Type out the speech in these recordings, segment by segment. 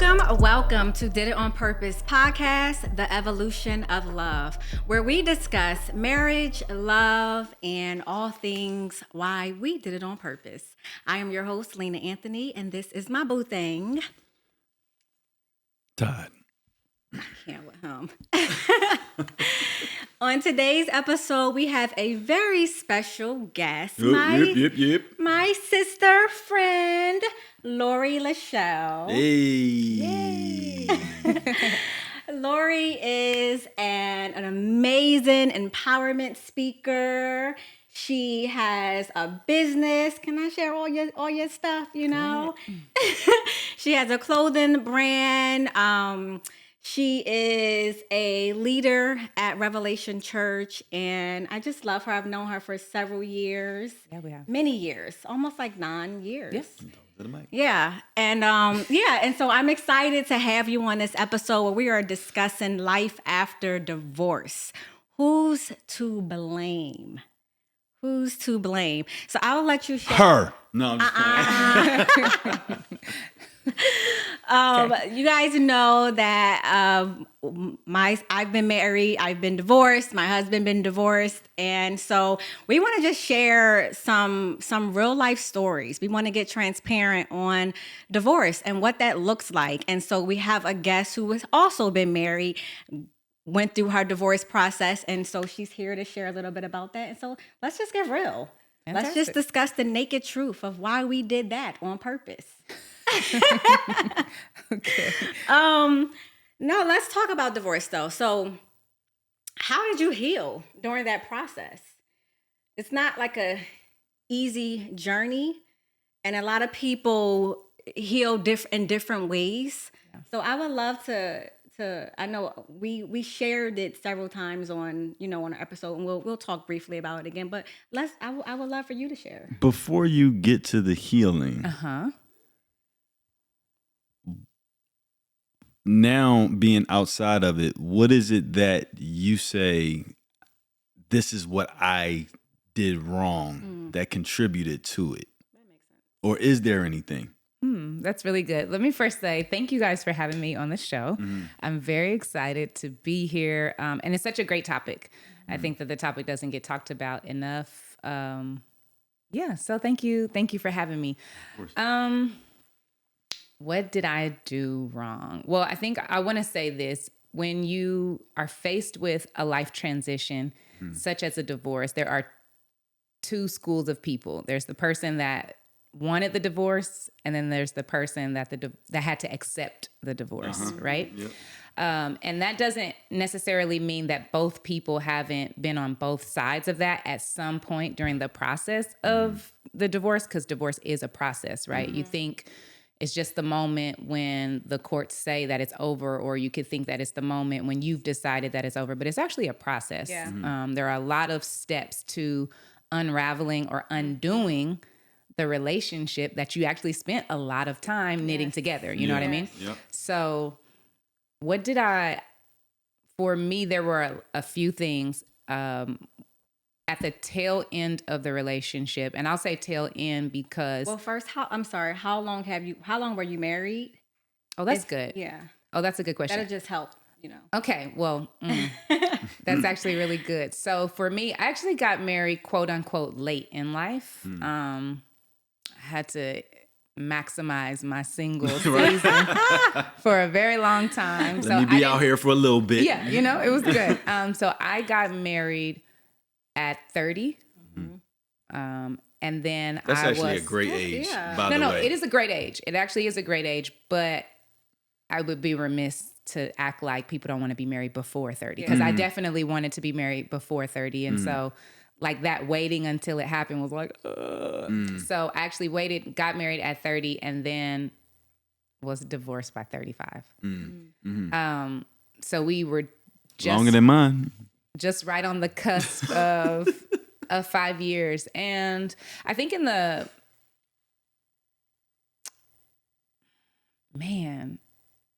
Welcome to Did It On Purpose podcast, the evolution of love, where we discuss marriage, love, and all things why we did it on purpose. I am your host, Lena Anthony, and this is my boo thing. Todd. I can't with him. On today's episode, we have a very special guest. My sister friend, Lori Lachelle. Hey. Lori is an amazing empowerment speaker. She has a business. Can I share all your stuff? You know, she has a clothing brand. She is a leader at Revelation Church, and I just love her. I've known her for several years. Yeah, we have. Many years, almost like 9 years. Yes. Yeah. And so I'm excited to have you on this episode where we are discussing life after divorce. Who's to blame? Who's to blame? So I'll let you share. Her. No, I'm just playing. You guys know that I've been married, I've been divorced, my husband been divorced, and so we want to just share some real life stories. We want to get transparent on divorce and what that looks like. And so we have a guest who has also been married, went through her divorce process, and so she's here to share a little bit about that. And so let's just get real. Fantastic. Let's just discuss the naked truth of why we did that on purpose. Okay. No, let's talk about divorce though. So how did you heal during that process? It's not like a easy journey, and a lot of people heal in different ways. Yeah. So I would love to I know we shared it several times on our episode, and we'll talk briefly about it again, but I would love for you to share. Before you get to the healing. Now, being outside of it, what is it that you say, this is what I did wrong that contributed to it? That makes sense. Or is there anything? That's really good. Let me first say thank you guys for having me on the show. I'm very excited to be here. And it's such a great topic. I think that the topic doesn't get talked about enough. So thank you. Thank you for having me. Of course. What did I do wrong? Well, I think I want to say this. When you are faced with a life transition, such as a divorce, there are two schools of people. There's the person that wanted the divorce, and then there's the person that had to accept the divorce, right? Yep. And that doesn't necessarily mean that both people haven't been on both sides of that at some point during the process of the divorce, because divorce is a process, right? You think it's just the moment when the courts say that it's over, or you could think that it's the moment when you've decided that it's over, but it's actually a process. Yeah. There are a lot of steps to unraveling or undoing the relationship that you actually spent a lot of time knitting together. You know what I mean? Yep. So for me, there were a few things at the tail end of the relationship. And I'll say tail end because... Well, first, how long were you married? Oh, that's good. Yeah. Oh, that's a good question. That'll just help, Okay, well, that's actually really good. So for me, I actually got married, quote unquote, late in life. I had to maximize my single season for a very long time. Let me be out here for a little bit. Yeah, it was good. So I got married at 30. And then That's actually a great age, by the way. No, it is a great age. It actually is a great age, but I would be remiss to act like people don't want to be married before 30, because I definitely wanted to be married before 30. And so like that waiting until it happened was like, So I actually got married at 30, and then was divorced by 35. So we were just longer than mine. Just right on the cusp of 5 years. And I think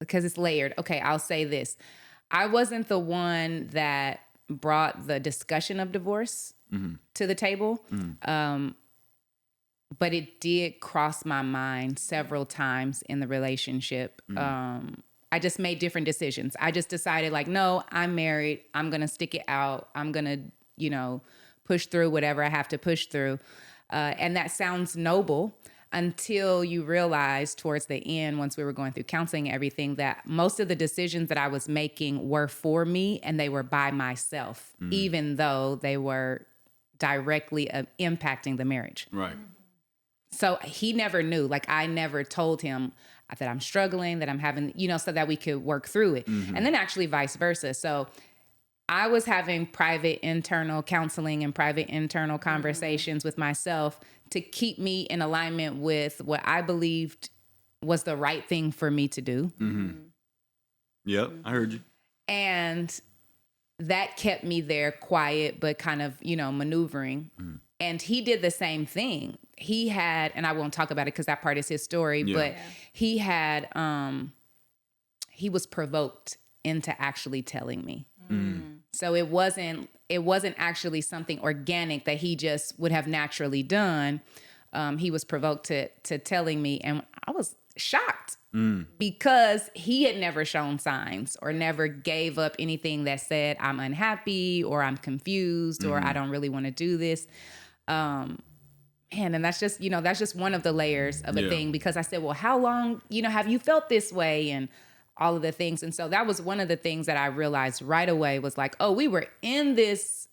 because it's layered. Okay, I'll say this. I wasn't the one that brought the discussion of divorce to the table. but it did cross my mind several times in the relationship. I just made different decisions. I just decided like, no, I'm married. I'm going to stick it out. I'm going to, push through whatever I have to push through. And that sounds noble until you realize towards the end, once we were going through counseling and everything, that most of the decisions that I was making were for me and they were by myself, even though they were directly impacting the marriage. Right. So he never knew. Like, I never told him that I'm struggling, that I'm having, so that we could work through it. And then actually vice versa. So I was having private internal counseling and private internal conversations with myself to keep me in alignment with what I believed was the right thing for me to do. Yep, I heard you. And that kept me there quiet, but kind of, maneuvering. And he did the same thing. He had, and I won't talk about it because that part is his story, but he had, he was provoked into actually telling me. So it wasn't actually something organic that he just would have naturally done. He was provoked to telling me, and I was shocked because he had never shown signs or never gave up anything that said I'm unhappy or I'm confused or I don't really want to do this. And that's just one of the layers of a thing, because I said, well, how long, have you felt this way? And all of the things. And so that was one of the things that I realized right away was like, oh, we were in this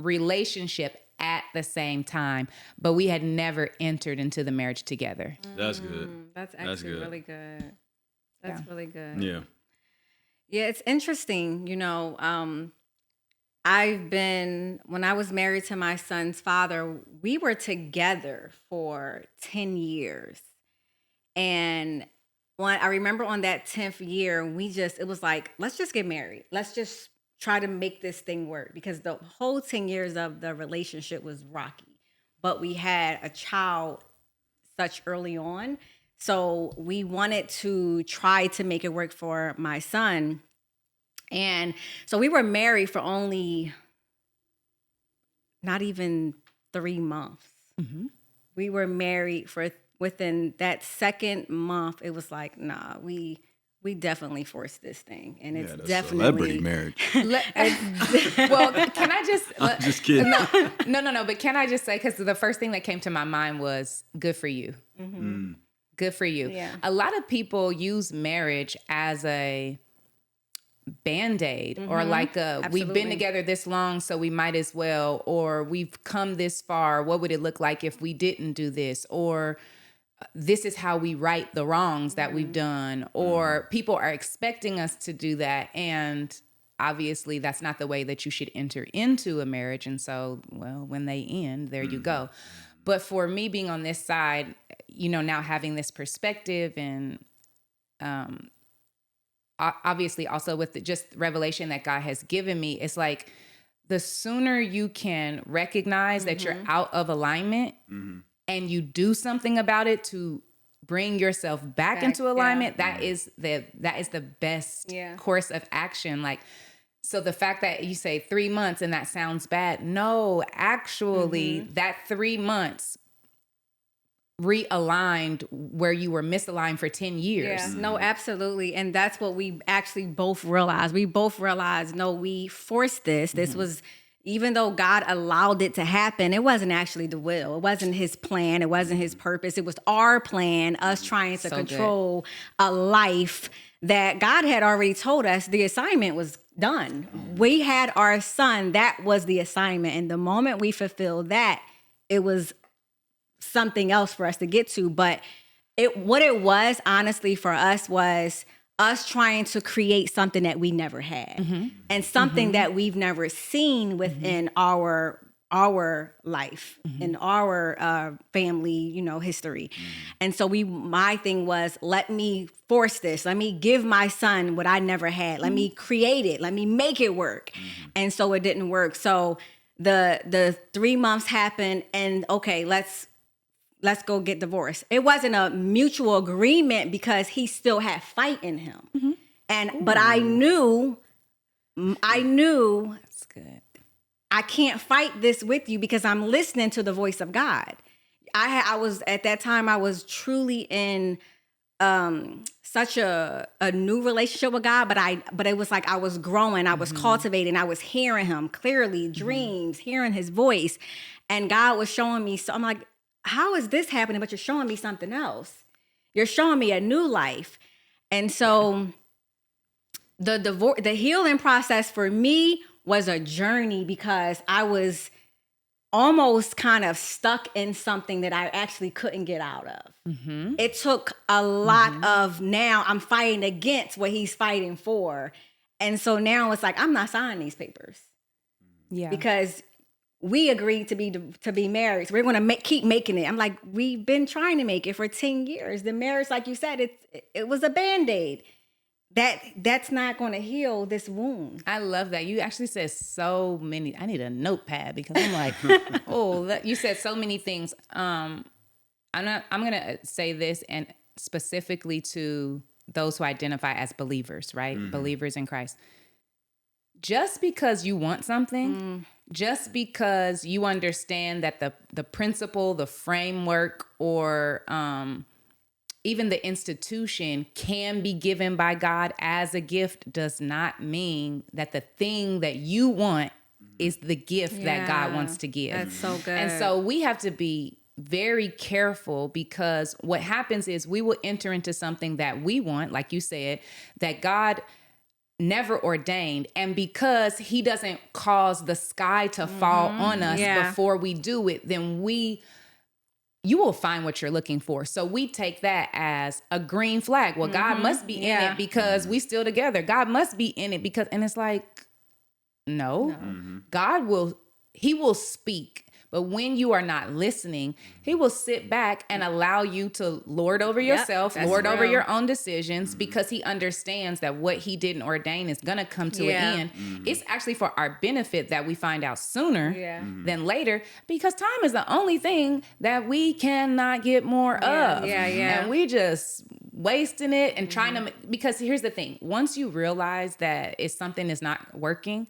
relationship at the same time, but we had never entered into the marriage together. That's good. That's actually really good. That's really good. Yeah. Yeah, it's interesting. When I was married to my son's father, we were together for 10 years. And I remember on that 10th year, it was like, let's just get married. Let's just try to make this thing work, because the whole 10 years of the relationship was rocky, but we had a child such early on. So we wanted to try to make it work for my son. And so we were married for only not even 3 months. We were married for within that second month, it was like, nah, we definitely forced this thing, and it's definitely celebrity marriage. Well, can I just? I'm just kidding. No. But can I just say, because the first thing that came to my mind was good for you. Good for you. Yeah. A lot of people use marriage as a Band-Aid or like we've been together this long, so we might as well, or we've come this far. What would it look like if we didn't do this? Or this is how we right the wrongs that we've done, or people are expecting us to do that. And obviously that's not the way that you should enter into a marriage. And so, well, when they end, there you go. But for me being on this side, now having this perspective and, obviously also with just revelation that God has given me, it's like the sooner you can recognize that you're out of alignment and you do something about it to bring yourself back into alignment, that is the best course of action. Like, so the fact that you say 3 months and that sounds bad, no, actually that 3 months realigned where you were misaligned for 10 years. Yeah, no, absolutely. And that's what we actually both realized. We both realized, no, we forced this. This was, even though God allowed it to happen, it wasn't actually the will. It wasn't his plan. It wasn't his purpose. It was our plan, us trying to control a life that God had already told us the assignment was done. We had our son. That was the assignment. And the moment we fulfilled that, it was something else for us to get to. But what it was, honestly, for us was us trying to create something that we never had and something that we've never seen within our life, in our family, history. And so my thing was, let me force this. Let me give my son what I never had. Let me create it. Let me make it work. And so it didn't work. So the 3 months happened, and okay, let's go get divorced. It wasn't a mutual agreement because he still had fight in him. But I knew That's good. I can't fight this with you because I'm listening to the voice of God. I was at that time, I was truly in such a new relationship with God, but it was like I was growing, I was cultivating, I was hearing him clearly, dreams, hearing his voice. And God was showing me, so I'm like, how is this happening? But you're showing me something else. You're showing me a new life. And so the healing process for me was a journey, because I was almost kind of stuck in something that I actually couldn't get out of. It took a lot of, now I'm fighting against what he's fighting for. And so now it's like, I'm not signing these papers. Yeah. Because we agreed to be married. So we're going to keep making it. I'm like, we've been trying to make it for 10 years. The marriage, like you said, it was a Band-Aid. That's not going to heal this wound. I love that. You actually said so many. I need a notepad, because I'm like, you said so many things. I'm going to say this, and specifically to those who identify as believers, right? Believers in Christ. Just because you want something, just because you understand that the principle, the framework, or even the institution can be given by God as a gift, does not mean that the thing that you want is the gift that God wants to give. That's so good. And so we have to be very careful, because what happens is we will enter into something that we want, like you said, that God never ordained. And because he doesn't cause the sky to fall on us before we do it, then you will find what you're looking for. So we take that as a green flag. Well, God must be in it because we still together. God must be in it because, and it's like, no. God he will speak. But when you are not listening, he will sit back and allow you to lord over yourself, lord over your own decisions, because he understands that what he didn't ordain is going to come to an end. It's actually for our benefit that we find out sooner than later, because time is the only thing that we cannot get more of. And we just wasting it and trying to, because here's the thing. Once you realize that if something is not working,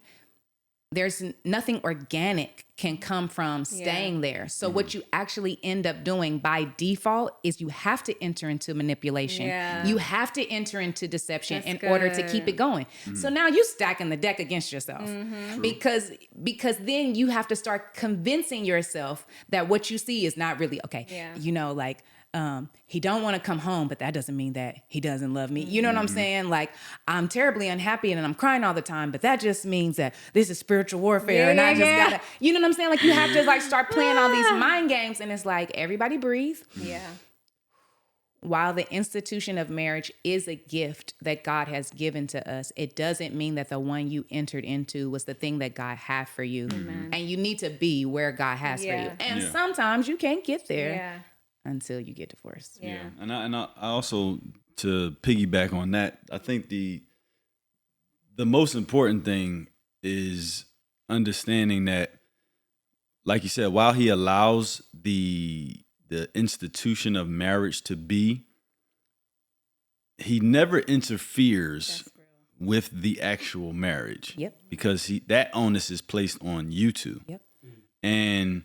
there's nothing organic can come from staying there. So what you actually end up doing by default is you have to enter into manipulation. You have to enter into deception in order to keep it going. So now you're stacking the deck against yourself, because then you have to start convincing yourself that what you see is not really okay. You know, like, he don't want to come home, but that doesn't mean that he doesn't love me. You know what I'm saying? Like, I'm terribly unhappy and I'm crying all the time, but that just means that this is spiritual warfare. And I just gotta, you know what I'm saying? Like, you have to like start playing all these mind games, and it's like, everybody breathe. While the institution of marriage is a gift that God has given to us, it doesn't mean that the one you entered into was the thing that God had for you. And you need to be where God has for you. And sometimes you can't get there until you get divorced. And I also, to piggyback on that, I think the most important thing is understanding that, like you said, while he allows the institution of marriage to be, he never interferes with the actual marriage. Because that onus is placed on you two. And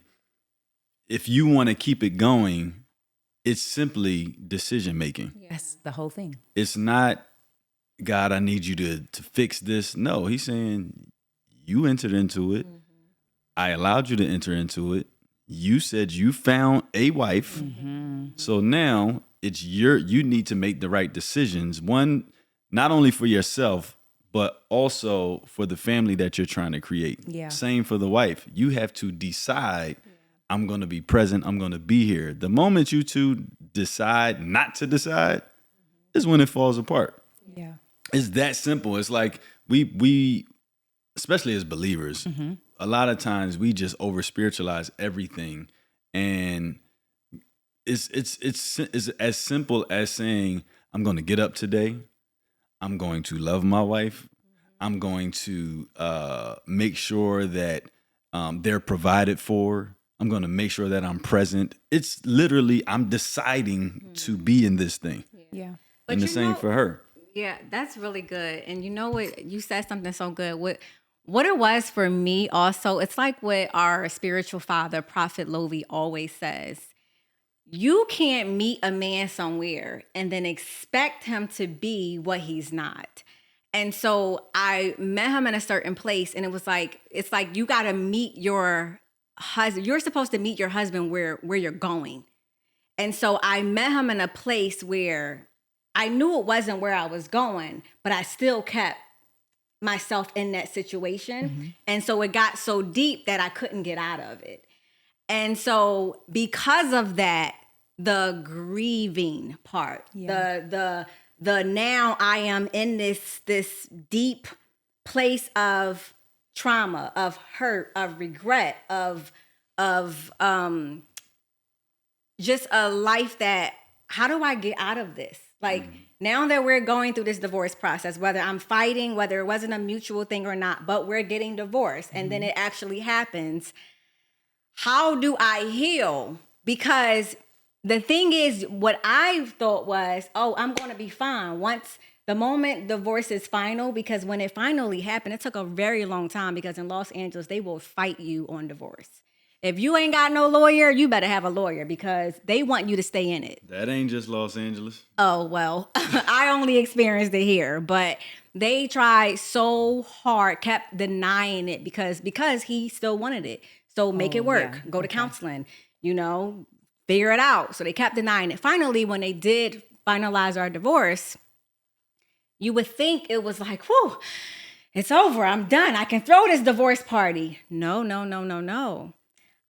if you want to keep it going, it's simply decision making. That's the whole thing. It's not, God, I need you to fix this. No, he's saying, you entered into it. I allowed you to enter into it. You said you found a wife. So now it's you need to make the right decisions. One, not only for yourself, but also for the family that you're trying to create. Same for the wife. You have to decide, I'm going to be present. I'm going to be here. The moment you two decide not to decide is when it falls apart. It's that simple. It's like we especially as believers, a lot of times we just over spiritualize everything, and it's as simple as saying, I'm going to get up today. I'm going to love my wife. I'm going to make sure that they're provided for. I'm going to make sure that I'm present. It's literally, I'm deciding to be in this thing. But and the same for her. Yeah, that's really good. And you know what? You said something so good. What it was for me also, it's like what our spiritual father, Prophet Lovi, always says. you can't meet a man somewhere and then expect him to be what he's not. And so I met him in a certain place, and it's like you got to meet your husband. You're supposed to meet your husband where you're going. And so I met him in a place where I knew it wasn't where I was going, but I still kept myself in that situation. Mm-hmm. And so it got so deep that I couldn't get out of it. And so because of that, the grieving part, the now I am in this deep place of trauma, of hurt, of regret, of just a life that, how do I get out of this? Like, now that we're going through this divorce process, whether I'm fighting, whether it wasn't a mutual thing or not, but we're getting divorced, and then it actually happens. How do I heal? Because the thing is, what I thought was, oh, I'm going to be fine once the moment divorce is final, because when it finally happened, it took a very long time, because in Los Angeles, they will fight you on divorce. If you ain't got no lawyer, you better have a lawyer, because they want you to stay in it. That ain't just Los Angeles. Oh, well, I only experienced it here, but they tried so hard, kept denying it because he still wanted it. So make it work. Go to counseling, figure it out. So they kept denying it. Finally, when they did finalize our divorce, you would think it was like, whew, it's over. I'm done. I can throw this divorce party. No.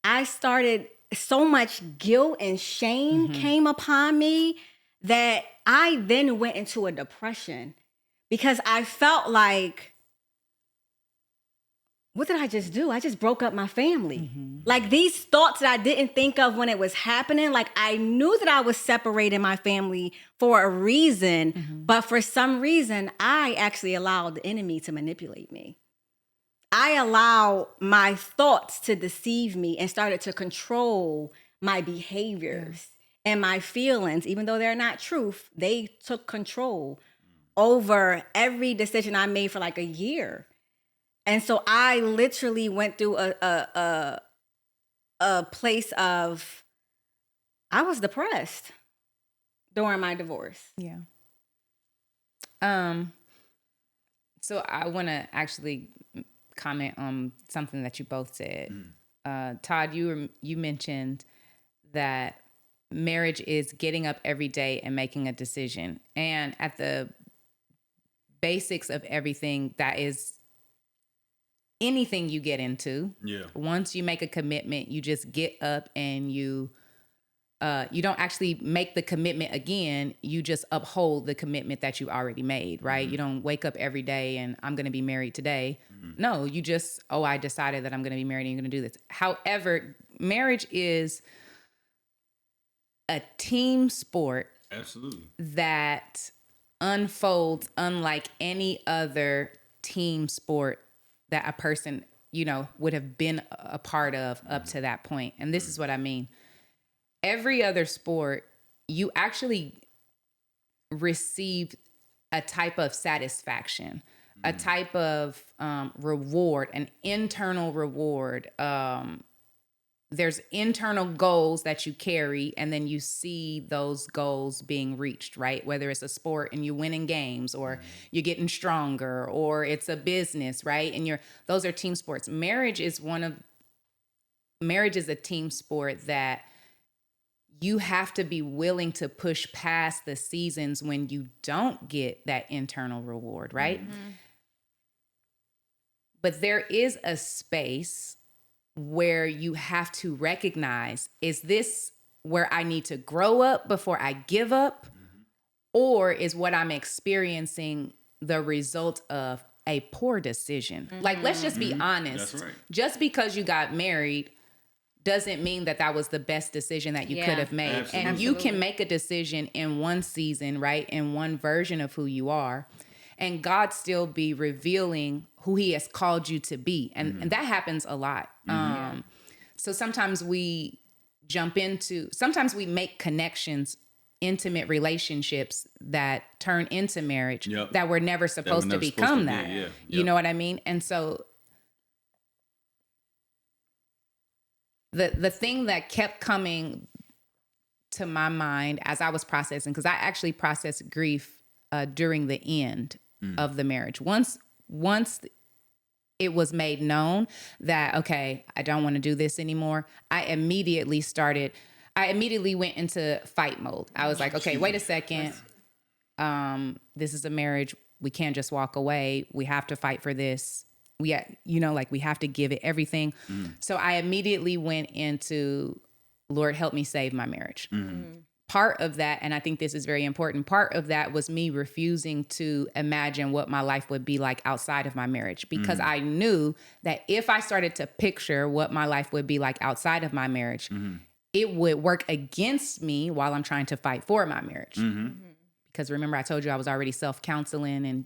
I started, so much guilt and shame came upon me that I then went into a depression, because I felt like, what did I just do? I just broke up my family. Like, these thoughts that I didn't think of when it was happening, like, I knew that I was separating my family for a reason, but for some reason, I actually allowed the enemy to manipulate me. I allowed my thoughts to deceive me and started to control my behaviors and my feelings. Even though they're not truth, they took control over every decision I made for like a year. And so I literally went through a place of, I was depressed during my divorce. Yeah. So I want to actually comment on something that you both said. Todd, you mentioned that marriage is getting up every day and making a decision. And at the basics of everything, that is anything you get into. Yeah. Once you make a commitment, you just get up and you don't actually make the commitment again. You just uphold the commitment that you already made, right? You don't wake up every day and I'm going to be married today. No, you just, I decided that I'm going to be married and you're going to do this. However, marriage is a team sport. Absolutely. That unfolds unlike any other team sport that a person, would have been a part of up to that point. And this is what I mean. Every other sport, you actually receive a type of satisfaction, a type of reward, an internal reward. There's internal goals that you carry, and then you see those goals being reached, right? Whether it's a sport and you're winning games, or you're getting stronger, or it's a business, right? And those are team sports. Marriage is a team sport that you have to be willing to push past the seasons when you don't get that internal reward, right? But there is a space where you have to recognize, is this where I need to grow up before I give up? Or is what I'm experiencing the result of a poor decision? Like, let's just be honest. That's right. Just because you got married doesn't mean that was the best decision that you could have made. Absolutely. And you can make a decision in one season, right? In one version of who you are, and God still be revealing who he has called you to be. And that happens a lot. So sometimes we sometimes we make connections, intimate relationships that turn into marriage that were never supposed to become that. You know what I mean? And so the thing that kept coming to my mind as I was processing, because I actually processed grief during the end of the marriage. Once it was made known that, okay, I don't want to do this anymore, I immediately went into fight mode. I was like, okay, wait a second. This is a marriage. We can't just walk away. We have to fight for this. We have to give it everything. So I immediately went into, Lord, help me save my marriage. Part of that, and I think this is very important, part of that was me refusing to imagine what my life would be like outside of my marriage, because I knew that if I started to picture what my life would be like outside of my marriage, it would work against me while I'm trying to fight for my marriage. Because remember, I told you I was already self-counseling and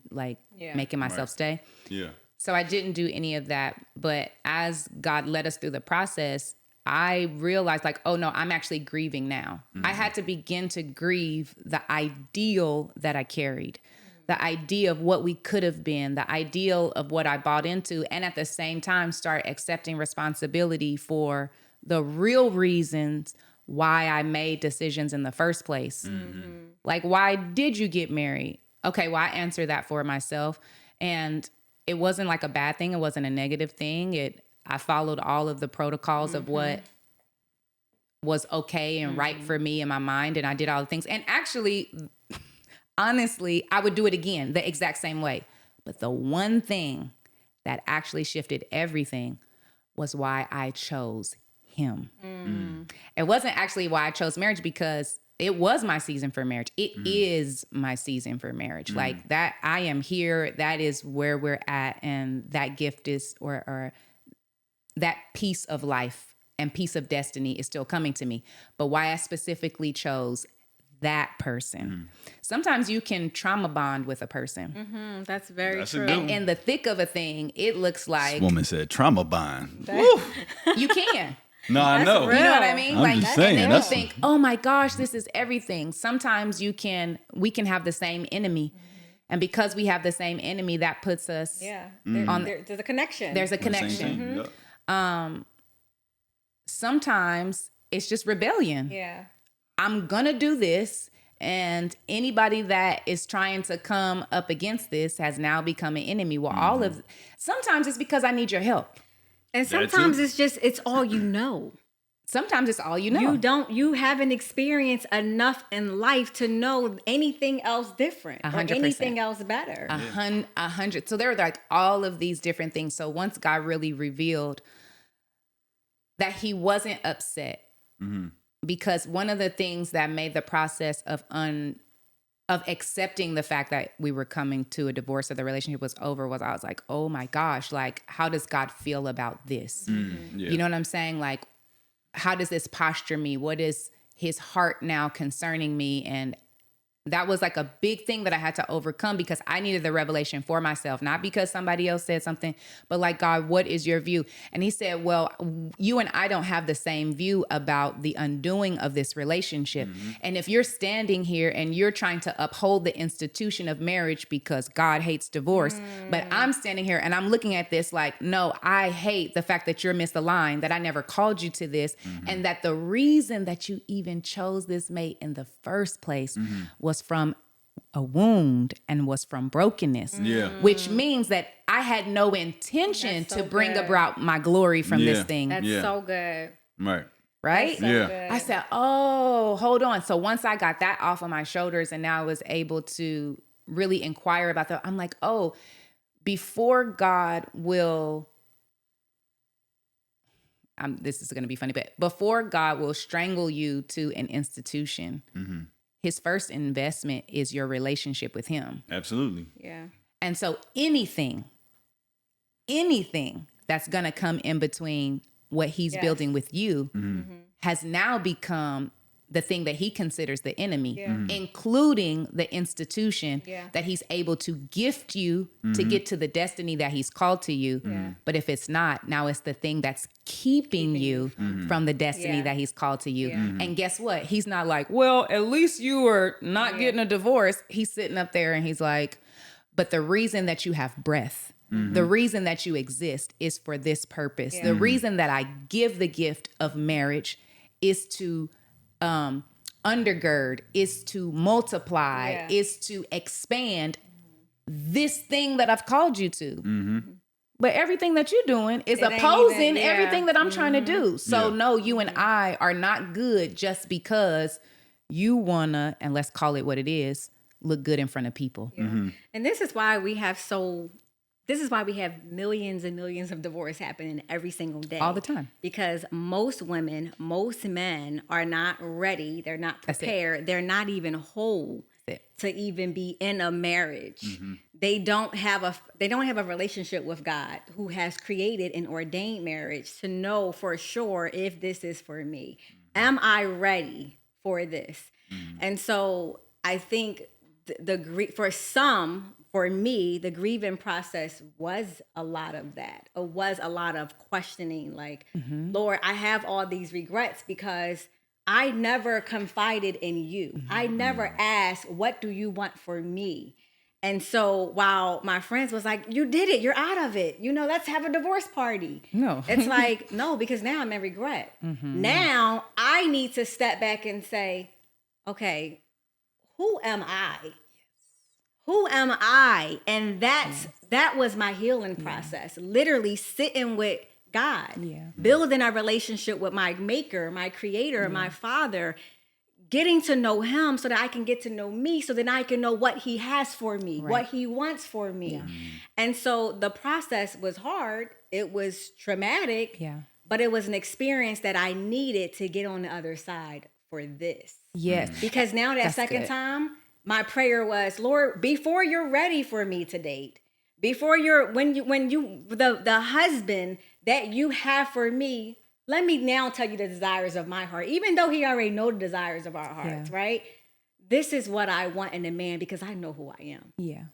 making myself stay. Yeah. So I didn't do any of that. But as God led us through the process, I realized oh no, I'm actually grieving now. I had to begin to grieve the ideal that I carried, the idea of what we could have been, the ideal of what I bought into, and at the same time start accepting responsibility for the real reasons why I made decisions in the first place. Like, why did you get married? Okay, well, I answered that for myself. And it wasn't like a bad thing. It wasn't a negative thing. I followed all of the protocols of what was okay and right for me in my mind. And I did all the things. And actually, honestly, I would do it again the exact same way. But the one thing that actually shifted everything was why I chose him. It wasn't actually why I chose marriage, because it was my season for marriage. It is my season for marriage. Like that, I am here. That is where we're at. And that gift is, or that piece of life and piece of destiny is still coming to me. But why I specifically chose that person. Sometimes you can trauma bond with a person. That's very true. And in the thick of a thing, it looks like... This woman said trauma bond. You can. No, I know. real. You know what I mean? I'm just saying, and then you think, oh my gosh, this is everything. Sometimes we can have the same enemy. And because we have the same enemy, that puts us there's a connection. There's a connection. Sometimes it's just rebellion. Yeah. I'm gonna do this, and anybody that is trying to come up against this has now become an enemy. Well, sometimes it's because I need your help. And sometimes it's all you know. Sometimes it's all you know. You haven't experienced enough in life to know anything else different 100%. or anything else better. 100. So there were like all of these different things. So once God really revealed that he wasn't upset, because one of the things that made the process of accepting the fact that we were coming to a divorce, or the relationship was over, was I was like, oh my gosh, like, how does God feel about this? You know what I'm saying? Like, how does this posture me? What is his heart now concerning me? And that was like a big thing that I had to overcome, because I needed the revelation for myself, not because somebody else said something, but like, God, what is your view? And he said, well, you and I don't have the same view about the undoing of this relationship. And if you're standing here and you're trying to uphold the institution of marriage because God hates divorce, but I'm standing here and I'm looking at this like, no, I hate the fact that you're misaligned, that I never called you to this, and that the reason that you even chose this mate in the first place was from a wound and was from brokenness, which means that I had no intention to bring about my glory from this thing. That's so good. Right? So good. I said, oh, hold on. So once I got that off of my shoulders and now I was able to really inquire about that, I'm like, oh, before God will, this is going to be funny, but before God will strangle you to an institution, his first investment is your relationship with him. Absolutely. Yeah. And so anything that's going to come in between what he's building with you has now become the thing that he considers the enemy, including the institution that he's able to gift you to get to the destiny that he's called to you. But if it's not, now it's the thing that's keeping you from the destiny that he's called to you. And guess what? He's not like, well, at least you are not getting a divorce. He's sitting up there and he's like, but the reason that you have breath, the reason that you exist is for this purpose. The reason that I give the gift of marriage is to undergird, is to multiply, Yeah. is to expand this thing that I've called you to. But everything that you're doing is It ain't opposing even- yeah. everything that I'm trying to do. So Yeah. no, you and I are not good just because you wanna, and let's call it what it is, look good in front of people. And this is why we have millions and millions of divorce happening every single day. All the time. Because most women, most men are not ready. They're not That's it. prepared. They're not even whole That's it. to even be in a marriage. They don't have a relationship with God, who has created and ordained marriage, to know for sure if this is for me. Am I ready for this? And so I think for me, the grieving process was a lot of that. It was a lot of questioning, like, Lord, I have all these regrets because I never confided in you. I never asked, what do you want for me? And so while my friends was like, you did it, you're out of it, let's have a divorce party. No. It's like, no, because now I'm in regret. Now I need to step back and say, okay, who am I? Who am I? And that was my healing process. Literally sitting with God, building a relationship with my maker, my creator, my father, getting to know him so that I can get to know me, so that I can know what he has for me, what he wants for me. And so the process was hard. It was traumatic, but it was an experience that I needed to get on the other side for this. Yes. Because now that second time, my prayer was, Lord, before you're ready for me to date, before the husband that you have for me, let me now tell you the desires of my heart, even though he already know the desires of our hearts, right? This is what I want in a man because I know who I am. Yeah.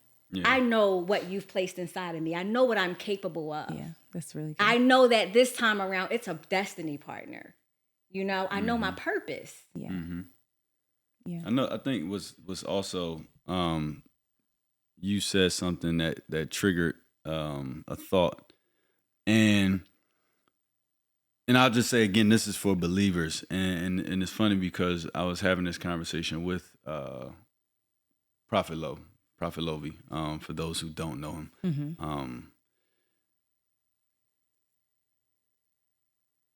I know what you've placed inside of me. I know what I'm capable of. Yeah. That's really good. I know that this time around, it's a destiny partner. I know my purpose. Yeah. Yeah. I think was also you said something that triggered a thought, and I'll just say again, this is for believers, and it's funny because I was having this conversation with Prophet Lovey, for those who don't know him.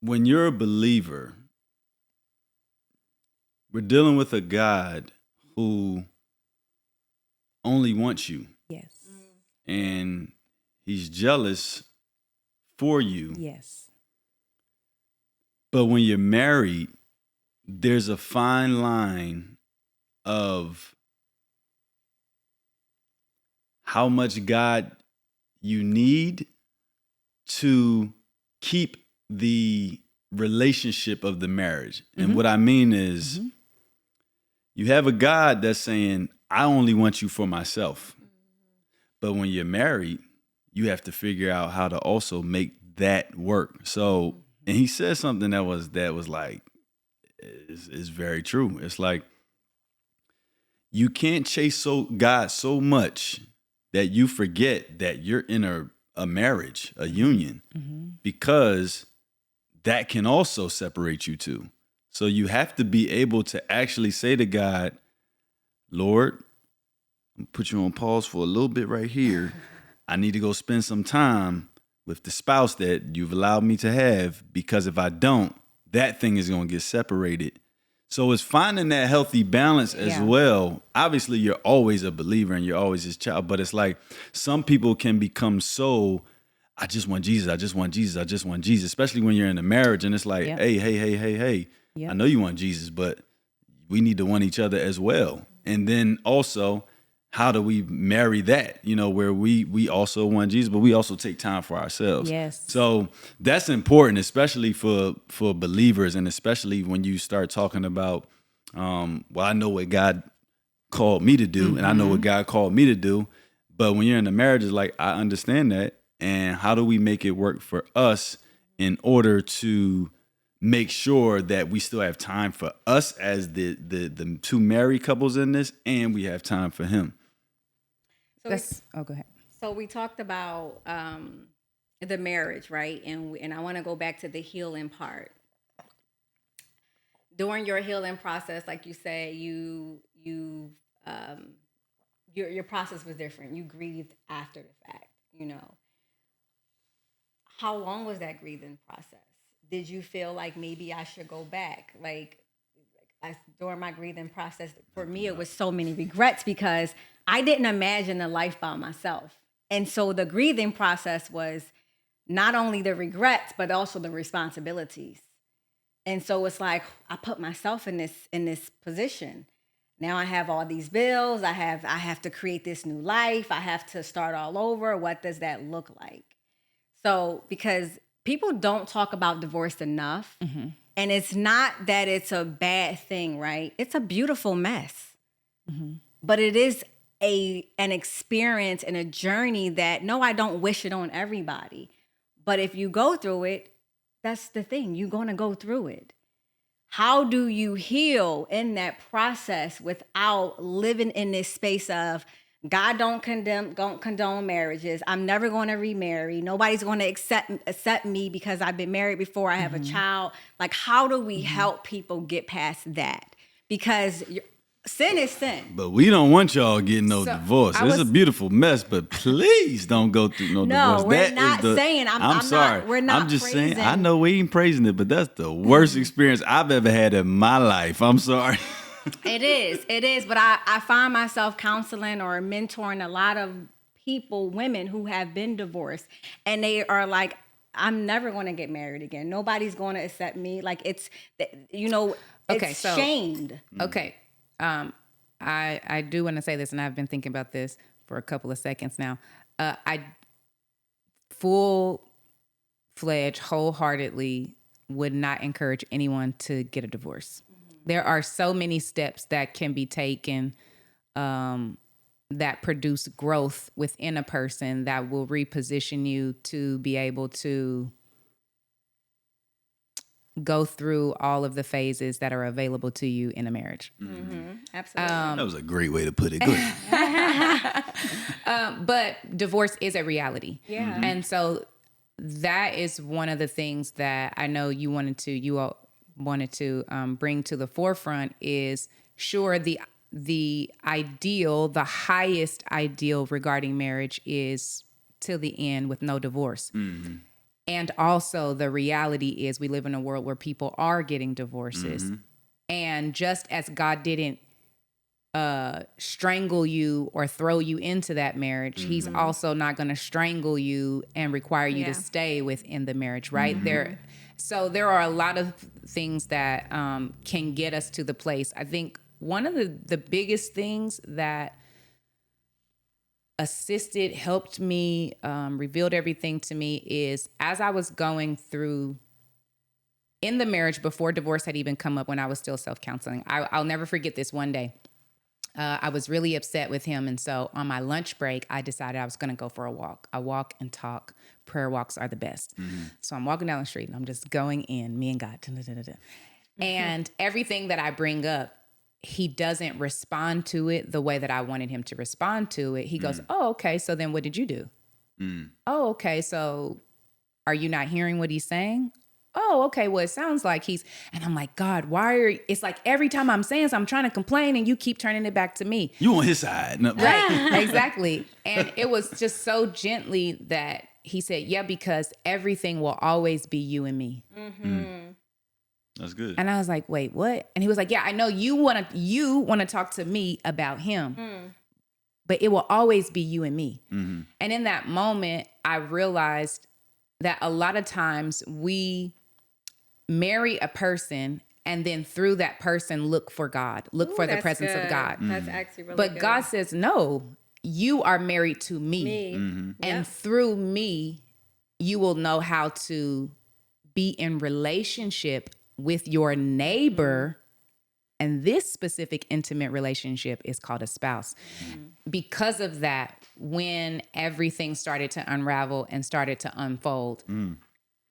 When you're a believer, we're dealing with a God who only wants you. Yes. And he's jealous for you. Yes. But when you're married, there's a fine line of how much God you need to keep the relationship of the marriage. And what I mean is, you have a God that's saying, I only want you for myself. But when you're married, you have to figure out how to also make that work. So, and he said something that was like, is very true. It's like, you can't chase God so much that you forget that you're in a marriage, a union, because that can also separate you too. So you have to be able to actually say to God, Lord, I'm gonna put you on pause for a little bit right here. I need to go spend some time with the spouse that you've allowed me to have, because if I don't, that thing is going to get separated. So it's finding that healthy balance as well. Obviously, you're always a believer and you're always his child, but it's like some people can become so, I just want Jesus, I just want Jesus, I just want Jesus, especially when you're in a marriage and it's like, hey, I know you want Jesus, but we need to want each other as well. And then also, how do we marry that, where we also want Jesus, but we also take time for ourselves. Yes. So that's important, especially for believers, and especially when you start talking about, I know what God called me to do, and I know what God called me to do. But when you're in a marriage, it's like, I understand that. And how do we make it work for us in order to make sure that we still have time for us as the two married couples in this, and we have time for him? So go ahead. So we talked about the marriage, right? And I want to go back to the healing part. during your healing process, like you said, your process was different. You grieved after the fact, you know. How long was that grieving process? Did you feel like maybe I should go back? During my grieving process, for me, it was so many regrets because I didn't imagine a life by myself. And so the grieving process was not only the regrets, but also the responsibilities. And so it's like I put myself in this position. Now I have all these bills. I have to create this new life. I have to start all over. What does that look like? So because people don't talk about divorce enough, and it's not that it's a bad thing, right? It's a beautiful mess, but it is an experience and a journey that no, I don't wish it on everybody. But if you go through it, that's the thing. You're going to go through it. How do you heal in that process without living in this space of God don't condone marriages. I'm never going to remarry. Nobody's going to accept me because I've been married before. I have a child. Like, how do we help people get past that? Because sin is sin. But we don't want y'all getting no divorce. It's a beautiful mess, but please don't go through no divorce. No, we're not saying. I'm sorry. We're not. I'm just praising. saying. I know we ain't praising it, but that's the worst experience I've ever had in my life. I'm sorry. It is. But I find myself counseling or mentoring a lot of people, women who have been divorced, and they are like, I'm never going to get married again. Nobody's going to accept me. Like it's shamed. Okay. I do want to say this, and I've been thinking about this for a couple of seconds now. I full-fledged, wholeheartedly would not encourage anyone to get a divorce. There are so many steps that can be taken that produce growth within a person that will reposition you to be able to go through all of the phases that are available to you in a marriage. Absolutely. That was a great way to put it. Good. But divorce is a reality. Yeah. And so that is one of the things that I know you all wanted to bring to the forefront is sure the ideal, the highest ideal regarding marriage is till the end with no divorce. And also the reality is we live in a world where people are getting divorces. And just as God didn't strangle you or throw you into that marriage, he's also not going to strangle you and require you to stay within the marriage, right? So there are a lot of things that can get us to the place. I think one of the biggest things that assisted, helped me, revealed everything to me is as I was going through in the marriage before divorce had even come up when I was still self-counseling. I'll never forget this one day. I was really upset with him. And so on my lunch break, I decided I was going to go for a walk. I walk and talk. Prayer walks are the best. So I'm walking down the street and I'm just going in, me and God. And everything that I bring up, he doesn't respond to it the way that I wanted him to respond to it. He goes, oh, okay. So then what did you do? Oh, okay. So are you not hearing what he's saying? Oh, okay. Well, it sounds like and I'm like, God, it's like every time I'm saying something, I'm trying to complain and you keep turning it back to me. You on his side. No. Right. Exactly. And it was just so gently that he said, yeah, because everything will always be you and me. That's good. And I was like, wait, what? And he was like, yeah, I know you want to talk to me about him, but it will always be you and me. And in that moment, I realized that a lot of times we marry a person and then through that person look for God, look for the presence of God. That's actually really but good. God says, no, you are married to me. And through me, you will know how to be in relationship with your neighbor. And this specific intimate relationship is called a spouse. Because of that, when everything started to unravel and started to unfold,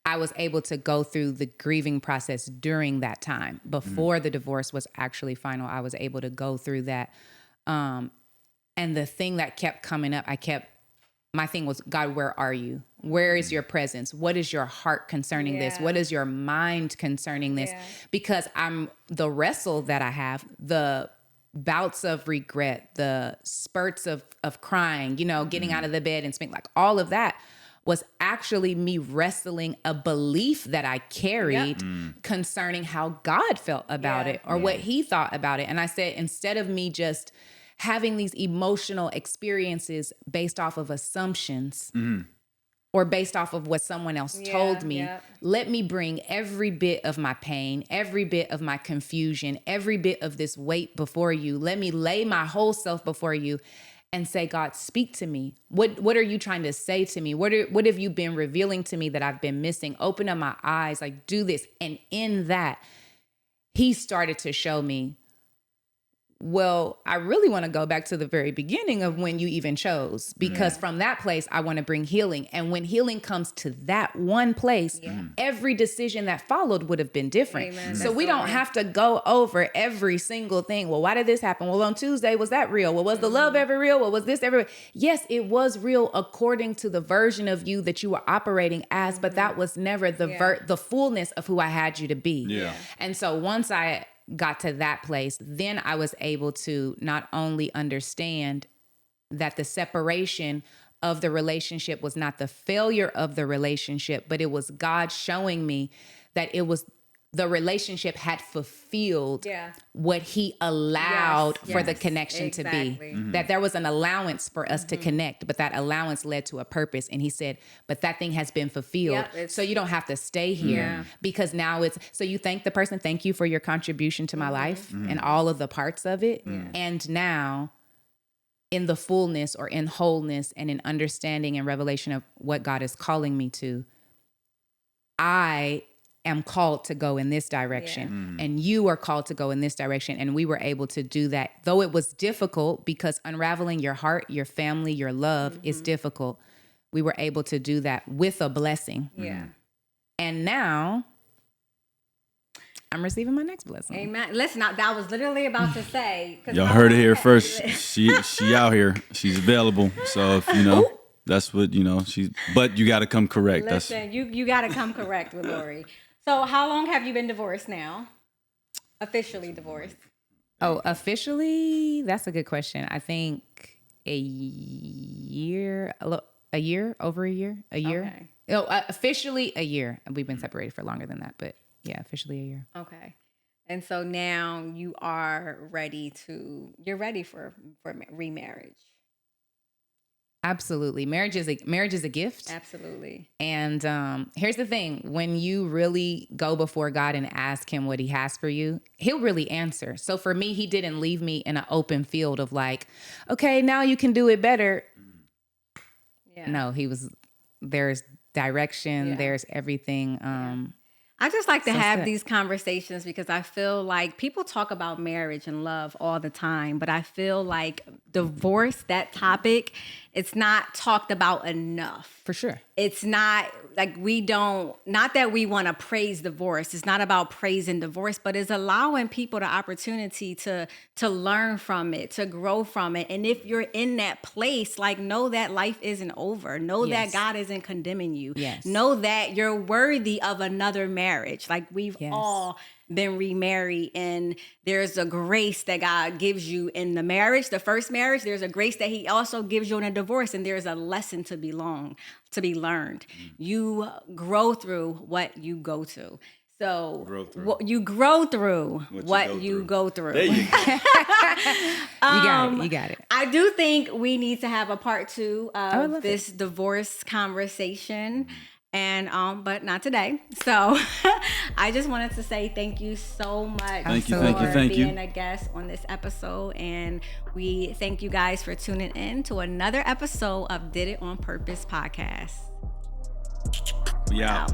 I was able to go through the grieving process during that time. Before the divorce was actually final, I was able to go through that. And the thing that kept coming up, my thing was, God, where are you? Where is your presence? What is your heart concerning this? What is your mind concerning this? Because the wrestle that I have, the bouts of regret, the spurts of crying, getting out of the bed and spending, like, all of that was actually me wrestling a belief that I carried concerning how God felt about it, or what he thought about it. And I said, instead of me just having these emotional experiences based off of assumptions or based off of what someone else told me, let me bring every bit of my pain, every bit of my confusion, every bit of this weight before you. Let me lay my whole self before you and say, God, speak to me. What are you trying to say to me? What have you been revealing to me that I've been missing? Open up my eyes, like, do this. And in that, he started to show me, well, I really want to go back to the very beginning of when you even chose, because from that place, I want to bring healing. And when healing comes to that one place, every decision that followed would have been different. Amen. So we don't have to go over every single thing. Well, why did this happen? Well, on Tuesday, was that real? Well, was the love ever real? Well, was this ever? Yes, it was real according to the version of you that you were operating as, but that was never the fullness of who I had you to be. Yeah. And so once I got to that place, then I was able to not only understand that the separation of the relationship was not the failure of the relationship, but it was God showing me that it was the relationship had fulfilled what he allowed for the connection to be. That there was an allowance for us to connect, but that allowance led to a purpose. And he said, but that thing has been fulfilled. So you don't have to stay here because now so you thank the person, thank you for your contribution to my life and all of the parts of it. And now in the fullness or in wholeness and in understanding and revelation of what God is calling me to, I am called to go in this direction and you are called to go in this direction. And we were able to do that, though it was difficult, because unraveling your heart, your family, your love is difficult. We were able to do that with a blessing. And now I'm receiving my next blessing. Amen. Listen, I was literally about to say. Y'all heard it here first. She out here. She's available. So if that's what but you got to come correct. Listen, you got to come correct with Lori. So how long have you been divorced now? Officially divorced? Oh, officially? That's a good question. I think a year, over a year. Okay. Oh, officially a year. We've been separated for longer than that, but yeah, officially a year. Okay. And so now you're ready for remarriage. Absolutely. Marriage is a gift. Absolutely. And here's the thing. When you really go before God and ask him what he has for you, he'll really answer. So for me, he didn't leave me in an open field of like, okay, now you can do it better. Yeah. No, there's direction. There's everything. I just like to have these conversations because I feel like people talk about marriage and love all the time, but I feel like divorce, that topic, it's not talked about enough. For sure. It's not like not that we want to praise divorce. It's not about praising divorce, but it's allowing people the opportunity to learn from it, to grow from it. And if you're in that place, like, know that life isn't over. Know that God isn't condemning you. Yes. Know that you're worthy of another marriage. Like, we've all been remarried, and there's a grace that God gives you in the marriage, the first marriage. There's a grace that he also gives you in a divorce, and there's a lesson to be learned. You grow through what you go to. So you grow through what you go through. There you go. You got it. I do think we need to have a part 2 of this divorce conversation. And but not today. So I just wanted to say thank you so much for being a guest on this episode. And we thank you guys for tuning in to another episode of Did It On Purpose podcast. We out.